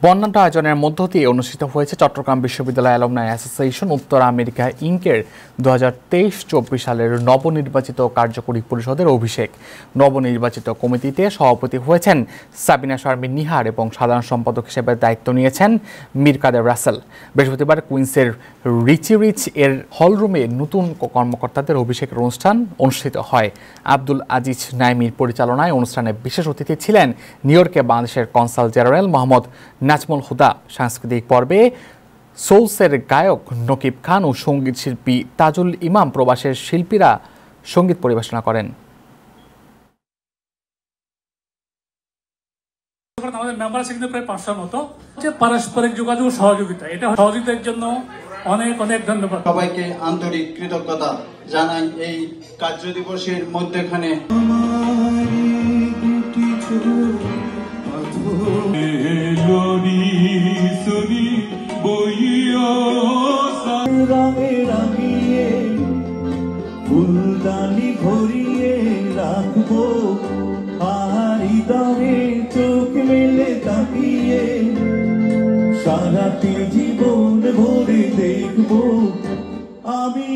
বর্ণাঢ্য আয়োজনের মধ্য দিয়ে অনুষ্ঠিত হয়েছে চট্টগ্রাম বিশ্ববিদ্যালয় অ্যালুমনাই অ্যাসোসিয়েশন উত্তর আমেরিকা ইনকের 2023-24 সালের নবনির্বাচিত কার্যকরী পরিষদের অভিষেক। নবনির্বাচিত কমিটিতে সভাপতি হয়েছেন সাবিনা শারমিন নিহার এবং সাধারণ সম্পাদক হিসেবে দায়িত্ব নিয়েছেন মীর কাদের রাসেল। বৃহস্পতিবার কুইন্সের রিচি রিচ এর হলরুমে নতুন কর্মকর্তাদের অভিষেকের অনুষ্ঠান অনুষ্ঠিত হয়। আব্দুল আজিজ নাইমির পরিচালনায় অনুষ্ঠানে বিশেষ অতিথি ছিলেন নিউ ইয়র্কে বাংলাদেশের কনসাল জেনারেল মোহাম্মদ নাজমুল হুদা। সাংস্কৃতিক পর্বে সোলসের গায়ক নকিব খান ও সঙ্গীত শিল্পী তাজুল ইমাম প্রবাসের শিল্পীরা সঙ্গীত পরিবেশনা করেন। আমাদের মেম্বার আছে কিন্তু প্রায় 500 মতো। পারস্পরিক যোগাযোগ সহযোগিতা, এটা সহযোগিতার জন্য অনেক অনেক ধন্যবাদ। সবাইকে আন্তরিক কৃতজ্ঞতা জানাই। এই কার্য দিবসের মধ্যখানে ফুলদানি ভরিয়ে রাখবো, হারি দামে চোখ মেলে তাকিয়ে সারাটি জীবন ভরে দেখবো আমি।